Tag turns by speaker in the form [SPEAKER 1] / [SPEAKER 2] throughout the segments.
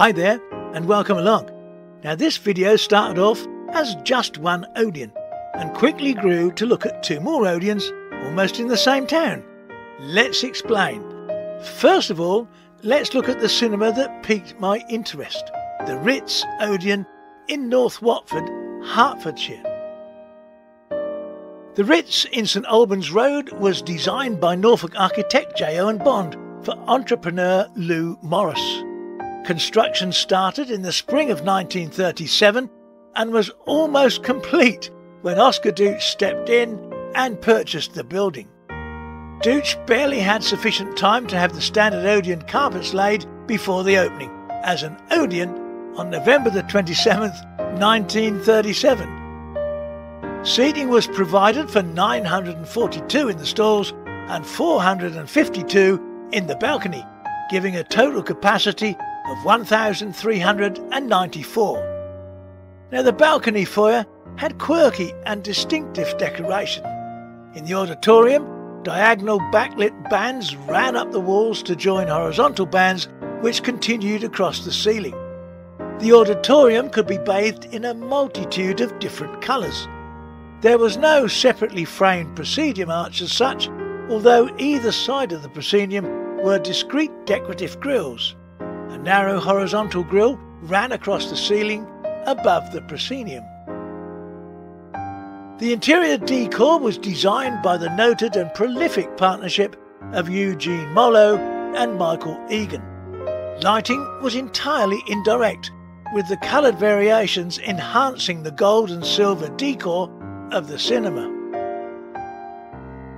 [SPEAKER 1] Hi there and welcome along. Now this video started off as just one Odeon and quickly grew to look at two more Odeons almost in the same town. Let's explain. First of all, let's look at the cinema that piqued my interest, the Herts Odeon in North Watford, Hertfordshire. The Herts in St Albans Road was designed by Norfolk architect J. Owen Bond for entrepreneur Lou Morris. Construction started in the spring of 1937 and was almost complete when Oscar Deutsch stepped in and purchased the building. Deutsch barely had sufficient time to have the standard Odeon carpets laid before the opening, as an Odeon on November the 27th, 1937. Seating was provided for 942 in the stalls and 452 in the balcony, giving a total capacity of 1,394. Now the balcony foyer had quirky and distinctive decoration. In the auditorium, diagonal backlit bands ran up the walls to join horizontal bands which continued across the ceiling. The auditorium could be bathed in a multitude of different colours. There was no separately framed proscenium arch as such, although either side of the proscenium were discrete decorative grilles. A narrow horizontal grille ran across the ceiling above the proscenium. The interior decor was designed by the noted and prolific partnership of Eugene Mollo and Michael Egan. Lighting was entirely indirect, with the coloured variations enhancing the gold and silver decor of the cinema.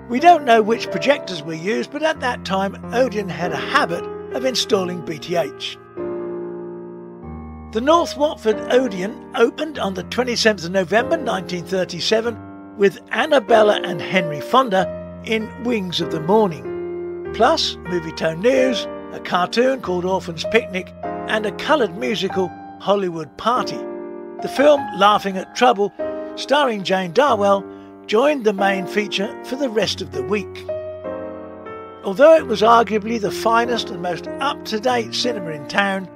[SPEAKER 1] We don't know which projectors were used, but at that time Odeon had a habit of installing BTH. The North Watford Odeon opened on the 27th of November 1937 with Annabella and Henry Fonda in Wings of the Morning, plus Movietone News, a cartoon called Orphan's Picnic, and a coloured musical, Hollywood Party. The film Laughing at Trouble, starring Jane Darwell, joined the main feature for the rest of the week. Although it was arguably the finest and most up-to-date cinema in town,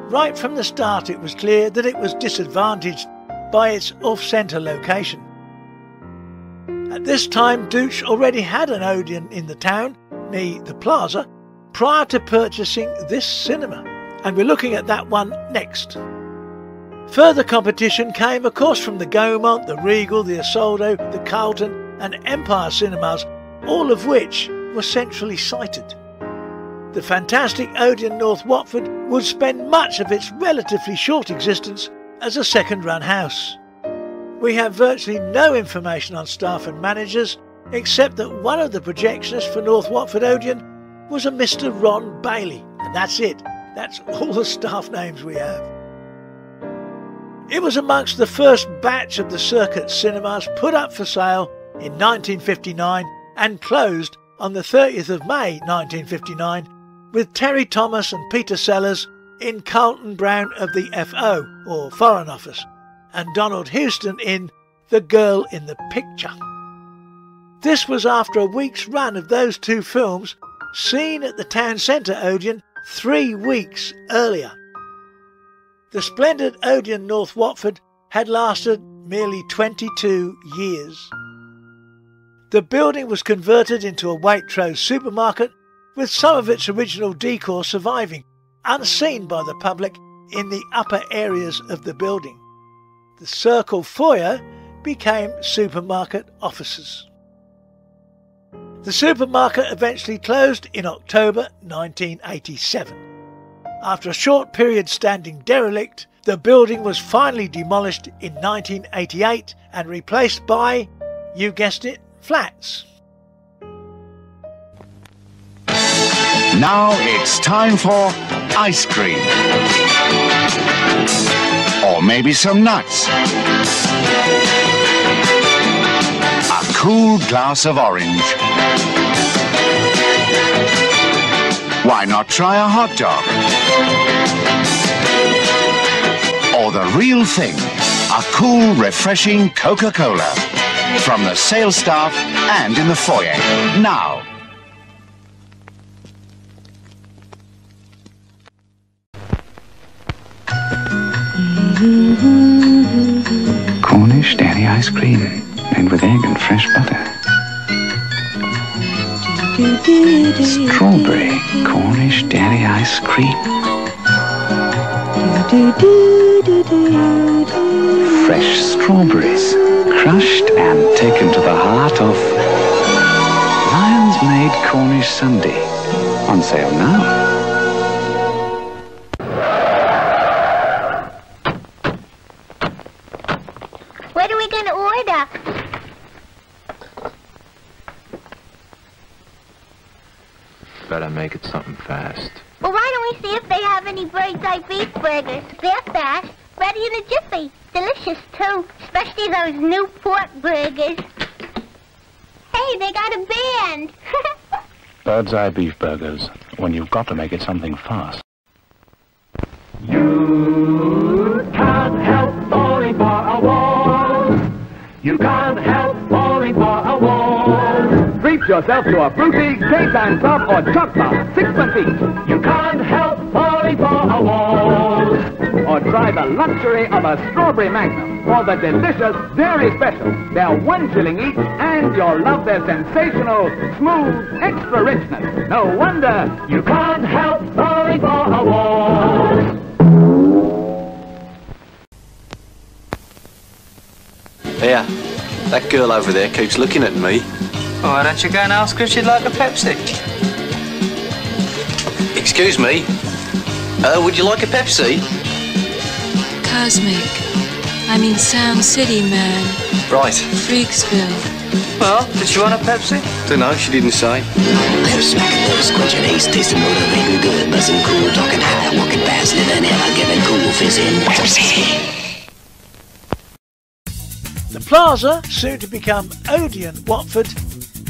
[SPEAKER 1] right from the start it was clear that it was disadvantaged by its off-centre location. At this time, Deutsch already had an Odeon in the town, near the Plaza, prior to purchasing this cinema, and we're looking at that one next. Further competition came, of course, from the Gaumont, the Regal, the Isolde, the Carlton and Empire cinemas, all of which were centrally sited. The fantastic Odeon North Watford would spend much of its relatively short existence as a second-run house. We have virtually no information on staff and managers, except that one of the projectionists for North Watford Odeon was a Mr. Ron Bailey, and that's it. That's all the staff names we have. It was amongst the first batch of the circuit cinemas put up for sale in 1959 and closed on the 30th of May 1959, with Terry Thomas and Peter Sellers in Carlton Brown of the FO, or Foreign Office, and Donald Houston in The Girl in the Picture. This was after a week's run of those two films seen at the town centre Odeon 3 weeks earlier. The splendid Odeon North Watford had lasted merely 22 years. The building was converted into a Waitrose supermarket, with some of its original decor surviving, unseen by the public, in the upper areas of the building. The circle foyer became supermarket offices. The supermarket eventually closed in October 1987. After a short period standing derelict, the building was finally demolished in 1988 and replaced by, you guessed it, flats.
[SPEAKER 2] Now it's time for ice cream. Or maybe some nuts. A cool glass of orange. Why not try a hot dog? Or the real thing, a cool, refreshing Coca-Cola. From the sales staff and in the foyer. Now.
[SPEAKER 3] ice cream made with egg and fresh butter. Strawberry Cornish dairy ice cream. Fresh strawberries, crushed and taken to the heart of Lion's Made Cornish Sundae. On sale now.
[SPEAKER 4] What are we going to order?
[SPEAKER 5] Better make it something fast.
[SPEAKER 4] Well, why don't we see if they have any bird's eye beef burgers? They're fast, ready in a jiffy. Delicious, too, especially those new pork burgers. Hey, they got a band.
[SPEAKER 6] Bird's eye beef burgers, when you've got to make it something fast.
[SPEAKER 7] You can't help falling for a wall. You can't help falling for a wall. Treat yourself to a fruity, K-Time Club or Choc Bar, 6 each. You can't help falling for a wall. Or try the luxury of a strawberry magnum or the delicious dairy special. They're 1 shilling each and you'll love their sensational, smooth, extra richness. No wonder you can't help falling for a wall.
[SPEAKER 8] Here, that girl over there keeps looking at me.
[SPEAKER 9] Why don't you go and ask her if she'd like a Pepsi?
[SPEAKER 8] Excuse me, would you like a Pepsi?
[SPEAKER 10] Cosmic. I mean Sound City, man.
[SPEAKER 8] Right.
[SPEAKER 10] Freaksville.
[SPEAKER 9] Well, did she want a Pepsi?
[SPEAKER 8] Dunno, she didn't say.
[SPEAKER 11] Little smack of those squinching ace, tasting motivating good, buzzing cool, talking high, walking fast, living ever, giving cool, fizzing Pepsi.
[SPEAKER 1] The Plaza, soon to become Odeon, Watford,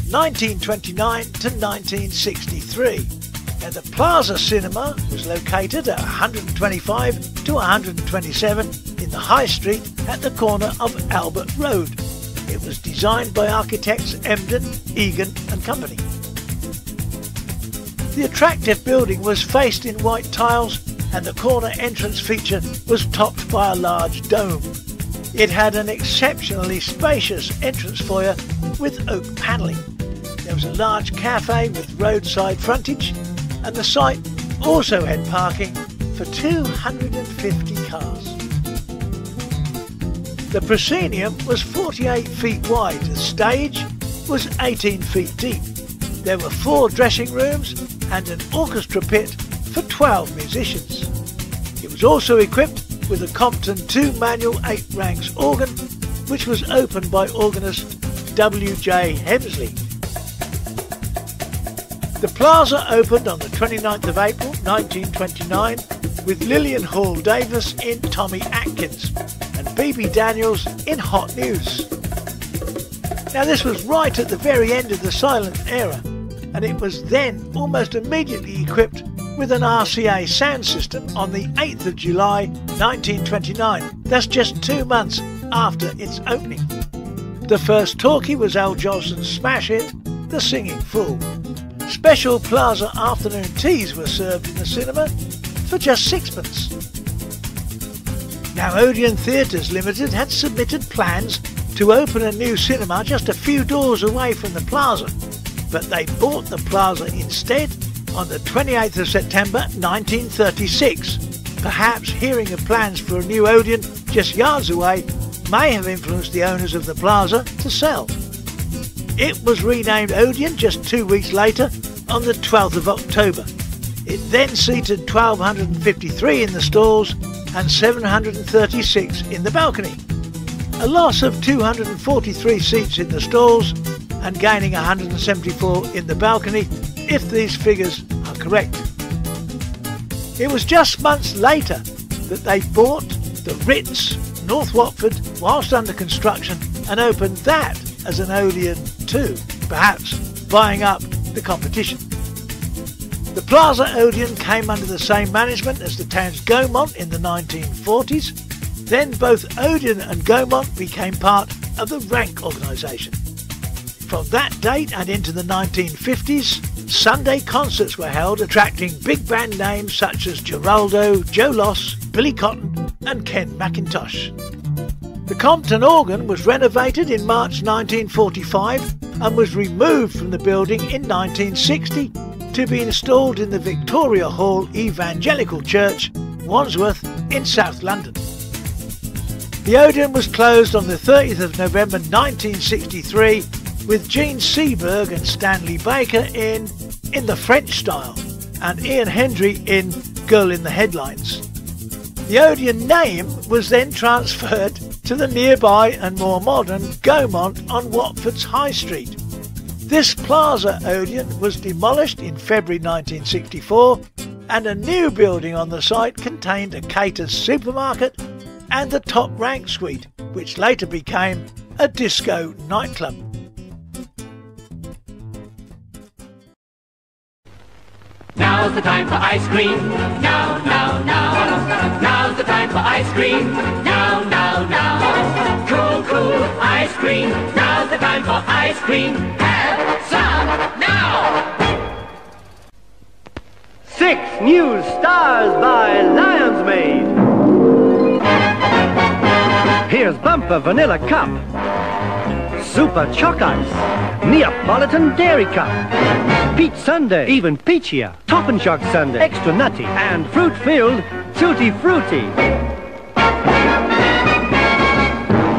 [SPEAKER 1] 1929 to 1963. Now, the Plaza Cinema was located at 125 to 127 in the High Street at the corner of Albert Road. It was designed by architects Emden, Egan and Company. The attractive building was faced in white tiles and the corner entrance feature was topped by a large dome. It had an exceptionally spacious entrance foyer with oak panelling. There was a large cafe with roadside frontage and the site also had parking for 250 cars. The proscenium was 48 feet wide. The stage was 18 feet deep. There were 4 dressing rooms and an orchestra pit for 12 musicians. It was also equipped with a Compton 2 manual 8 ranks organ, which was opened by organist W.J. Hemsley. The Plaza opened on the 29th of April 1929 with Lillian Hall Davis in Tommy Atkins and B.B. Daniels in Hot News. Now this was right at the very end of the silent era, and it was then almost immediately equipped with an RCA sound system on the 8th of July 1929. That's just 2 months after its opening. The first talkie was Al Jolson's smash hit, The Singing Fool. Special Plaza afternoon teas were served in the cinema for just 6pence. Now Odeon Theatres Limited had submitted plans to open a new cinema just a few doors away from the Plaza, but they bought the Plaza instead on the 28th of September 1936. Perhaps hearing of plans for a new Odeon just yards away may have influenced the owners of the Plaza to sell. It was renamed Odeon just 2 weeks later on the 12th of October. It then seated 1,253 in the stalls and 736 in the balcony. A loss of 243 seats in the stalls and gaining 174 in the balcony, if these figures are correct. It was just months later that they bought the Ritz, North Watford, whilst under construction, and opened that as an Odeon too, perhaps buying up the competition. The Plaza Odeon came under the same management as the town's Gaumont in the 1940s. Then both Odeon and Gaumont became part of the Rank organisation. From that date and into the 1950s, Sunday concerts were held attracting big band names such as Geraldo, Joe Loss, Billy Cotton and Ken McIntosh. The Compton organ was renovated in March 1945 and was removed from the building in 1960 to be installed in the Victoria Hall Evangelical Church, Wandsworth in South London. The Odeon was closed on the 30th of November 1963 with Gene Seberg and Stanley Baker in the French style and Ian Hendry in Girl in the Headlights. The Odeon name was then transferred to the nearby and more modern Gaumont on Watford's High Street. This Plaza Odeon was demolished in February 1964 and a new building on the site contained a Cater's supermarket and the Top Rank Suite, which later became a disco nightclub.
[SPEAKER 7] Now's the time for ice cream. Now. Now's the time for ice cream. Now. Cool ice cream. Now's the time for ice cream. Have some now.
[SPEAKER 12] 6 new stars by Lion's Made. Here's Bumper Vanilla Cup, Super Choc Ice, Neapolitan Dairy Cup, Peach Sundae, even peachier, Top and Shock Sundae, extra nutty, and fruit-filled Tutti Frutti.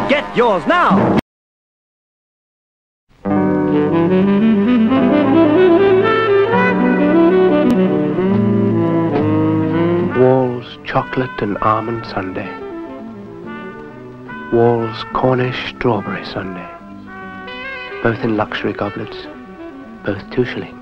[SPEAKER 12] Get yours now!
[SPEAKER 13] Wall's Chocolate and Almond Sundae, Wall's Cornish Strawberry Sundae, both in luxury goblets, both 2 shillings.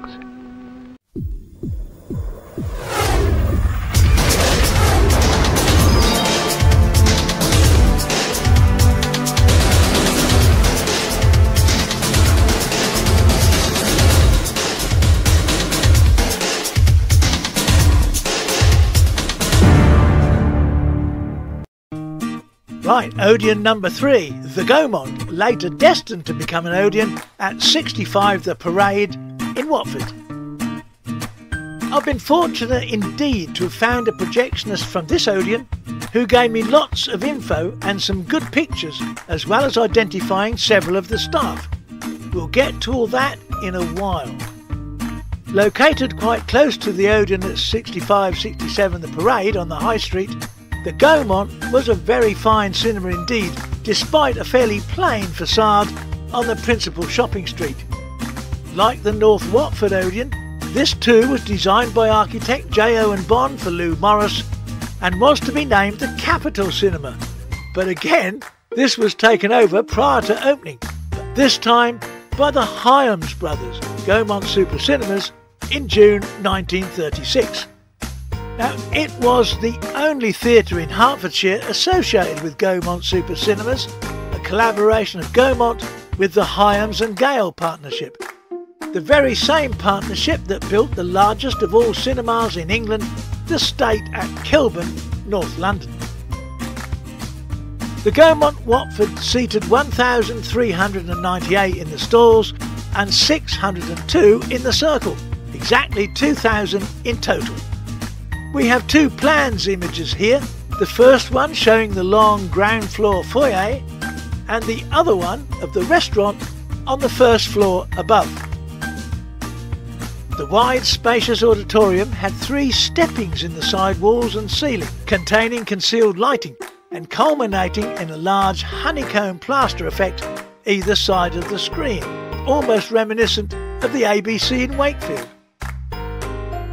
[SPEAKER 1] Right, Odeon number 3, the Gaumont, later destined to become an Odeon at 65 The Parade in Watford. I've been fortunate indeed to have found a projectionist from this Odeon who gave me lots of info and some good pictures, as well as identifying several of the staff. We'll get to all that in a while. Located quite close to the Odeon at 65-67 The Parade on the High Street, the Gaumont was a very fine cinema indeed, despite a fairly plain facade on the principal shopping street. Like the North Watford Odeon, this too was designed by architect J. Owen Bond for Lou Morris and was to be named the Capitol Cinema. But again, this was taken over prior to opening, but this time by the Hyams brothers, Gaumont Super Cinemas, in June 1936. Now, it was the only theatre in Hertfordshire associated with Gaumont Super Cinemas, a collaboration of Gaumont with the Hyams and Gale partnership. The very same partnership that built the largest of all cinemas in England, the State at Kilburn, North London. The Gaumont Watford seated 1,398 in the stalls and 602 in the circle, exactly 2,000 in total. We have 2 plans images here, the first one showing the long ground floor foyer and the other one of the restaurant on the first floor above. The wide spacious auditorium had 3 steppings in the side walls and ceiling containing concealed lighting and culminating in a large honeycomb plaster effect either side of the screen, almost reminiscent of the ABC in Wakefield.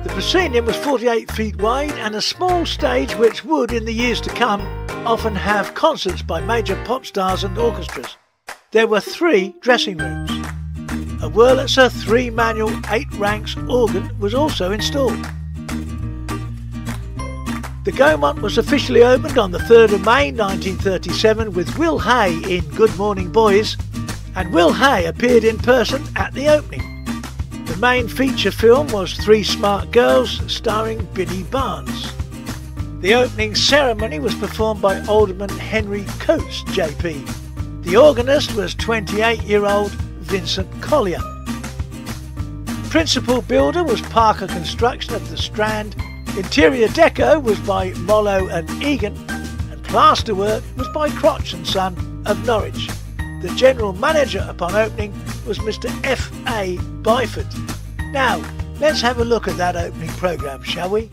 [SPEAKER 1] The proscenium was 48 feet wide and a small stage which would, in the years to come, often have concerts by major pop stars and orchestras. There were 3 dressing rooms. A Wurlitzer 3-manual 8 ranks organ was also installed. The Gaumont was officially opened on the 3rd of May 1937 with Will Hay in Good Morning Boys, and Will Hay appeared in person at the opening. The main feature film was 3 Smart Girls, starring Biddy Barnes. The opening ceremony was performed by Alderman Henry Coates, JP. The organist was 28-year-old Vincent Collier. Principal builder was Parker Construction of the Strand. Interior deco was by Mollo and Egan, and plasterwork was by Crotch & Son of Norwich. The general manager upon opening was Mr. F.A. Byford. Now, let's have a look at that opening programme, shall we?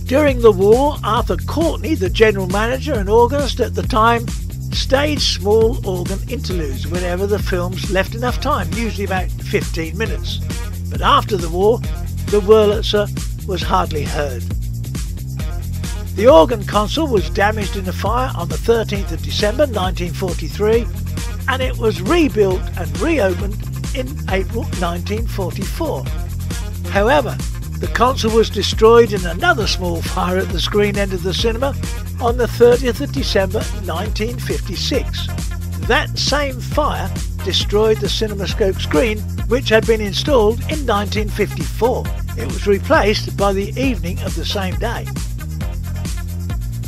[SPEAKER 1] During the war, Arthur Courtney, the general manager and organist at the time, staged small organ interludes whenever the films left enough time, usually about 15 minutes. But after the war, the Wurlitzer was hardly heard. The organ console was damaged in a fire on the 13th of December 1943, and it was rebuilt and reopened in April 1944. However, the console was destroyed in another small fire at the screen end of the cinema on the 30th of December 1956. That same fire destroyed the CinemaScope screen, which had been installed in 1954. It was replaced by the evening of the same day.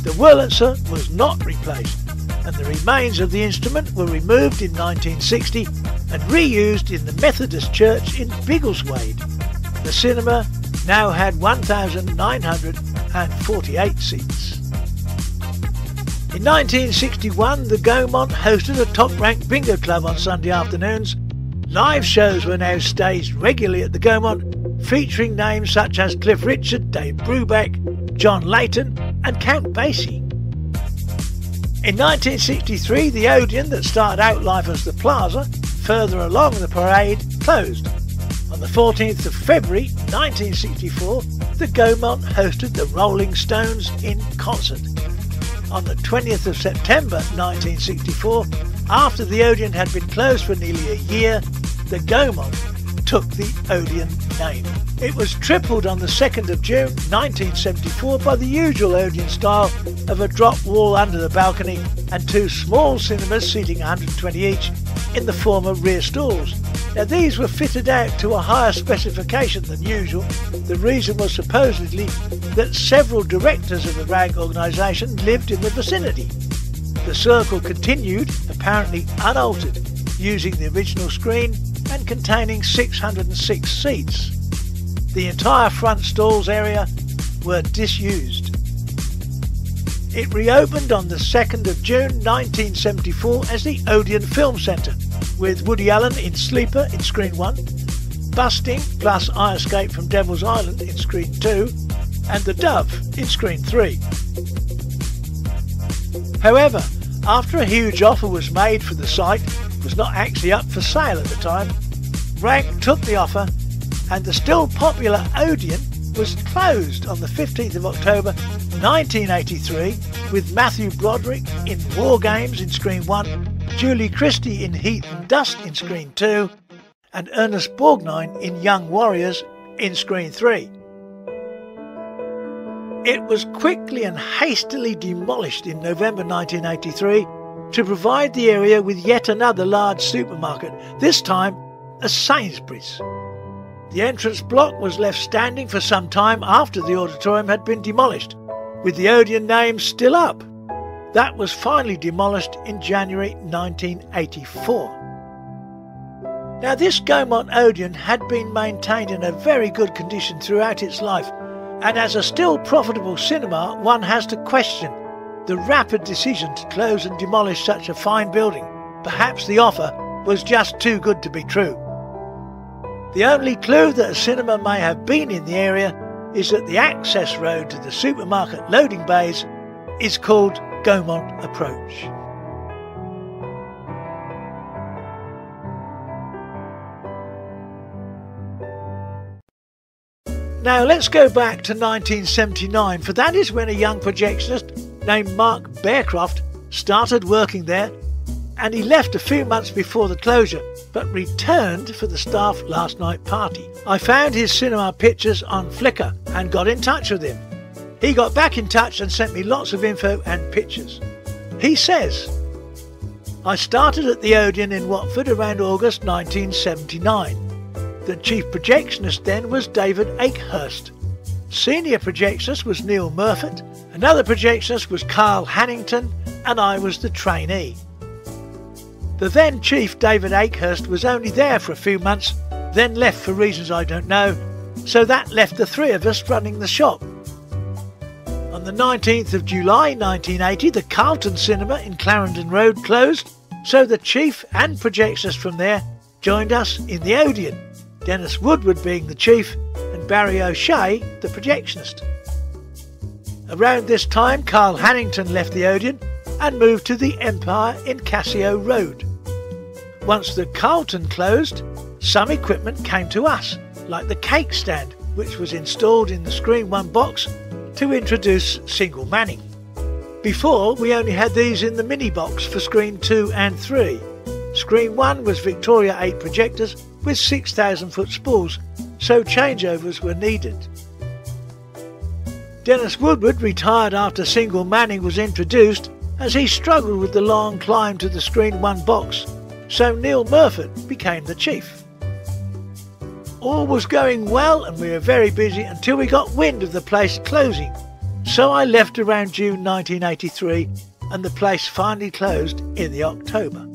[SPEAKER 1] The Wurlitzer was not replaced, and the remains of the instrument were removed in 1960 and reused in the Methodist Church in Biggleswade. The cinema now had 1,948 seats. In 1961, the Gaumont hosted a top-ranked bingo club on Sunday afternoons. Live shows were now staged regularly at the Gaumont, featuring names such as Cliff Richard, Dave Brubeck, John Layton and Count Basie. In 1963, the Odeon that started out life as the Plaza, further along the parade, closed. On the 14th of February 1964, the Gaumont hosted the Rolling Stones in concert. On the 20th of September 1964, after the Odeon had been closed for nearly a year, the Gaumont took the Odeon name. It was tripled on the 2nd of June 1974 by the usual Odeon style of a drop wall under the balcony and two small cinemas seating 120 each in the former rear stalls. Now, these were fitted out to a higher specification than usual. The reason was supposedly that several directors of the rag organisation lived in the vicinity. The circle continued, apparently unaltered, using the original screen and containing 606 seats. The entire front stalls area were disused. It reopened on the 2nd of June 1974 as the Odeon Film Centre, with Woody Allen in Sleeper in Screen 1, Busting plus I Escape from Devil's Island in Screen 2, and The Dove in Screen 3. However, after a huge offer was made for the site, it was not actually up for sale at the time, Rank took the offer and the still popular Odeon was closed on the 15th of October 1983 with Matthew Broderick in War Games in Screen 1, Julie Christie in Heat and Dust in Screen 2 and Ernest Borgnine in Young Warriors in Screen 3. It was quickly and hastily demolished in November 1983 to provide the area with yet another large supermarket, this time a Sainsbury's. The entrance block was left standing for some time after the auditorium had been demolished, with the Odeon name still up. That was finally demolished in January 1984. Now this Gaumont Odeon had been maintained in a very good condition throughout its life, and as a still profitable cinema, one has to question the rapid decision to close and demolish such a fine building. Perhaps the offer was just too good to be true. The only clue that a cinema may have been in the area is that the access road to the supermarket loading bays is called Gaumont Approach. Now let's go back to 1979, for that is when a young projectionist named Mark Bearcroft started working there, and he left a few months before the closure but returned for the staff last night party. I found his cinema pictures on Flickr and got in touch with him. He got back in touch and sent me lots of info and pictures. He says, I started at the Odeon in Watford around August 1979. The chief projectionist then was David Akehurst. Senior projectionist was Neil Murfitt, another projectionist was Carl Hannington, and I was the trainee. The then chief David Akehurst was only there for a few months, then left for reasons I don't know, so that left the three of us running the shop. On the 19th of July 1980, the Carlton Cinema in Clarendon Road closed, so the chief and projectionist from there joined us in the Odeon, Dennis Woodward being the chief and Barry O'Shea the projectionist. Around this time, Carl Hannington left the Odeon and moved to the Empire in Cassio Road. Once the Carlton closed, some equipment came to us, like the cake stand, which was installed in the Screen 1 box to introduce single manning. Before, we only had these in the mini box for Screen 2 and 3. Screen 1 was Victoria 8 projectors with 6,000-foot spools, so changeovers were needed. Dennis Woodward retired after single manning was introduced, as he struggled with the long climb to the Screen 1 box, so Neil Murfitt became the chief. All was going well and we were very busy until we got wind of the place closing, so I left around June 1983 and the place finally closed in the October.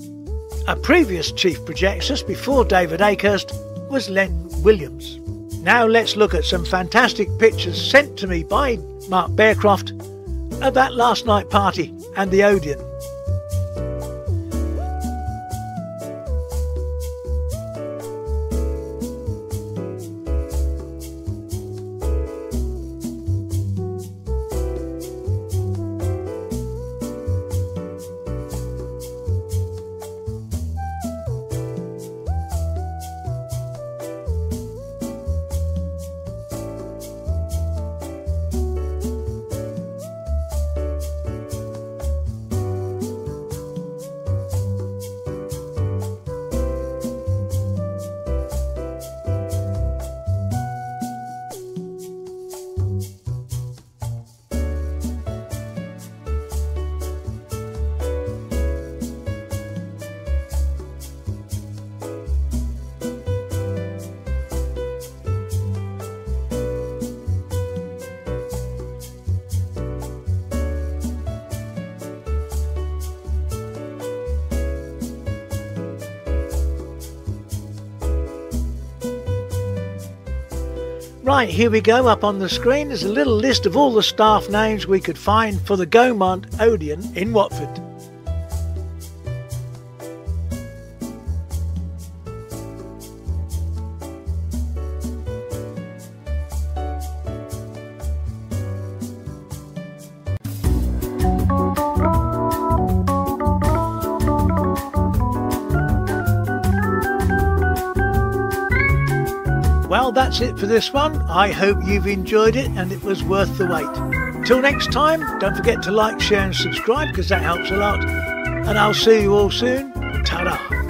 [SPEAKER 1] A previous chief projectionist before David Akehurst was Len Williams. Now let's look at some fantastic pictures sent to me by Mark Bearcroft of that last night party and the Odeon. Right, here we go. Up on the screen is a little list of all the staff names we could find for the Gaumont Odeon in Watford. Well, that's it for this one. I hope you've enjoyed it and it was worth the wait. Till next time, don't forget to like, share and subscribe because that helps a lot. And I'll see you all soon. Ta-da!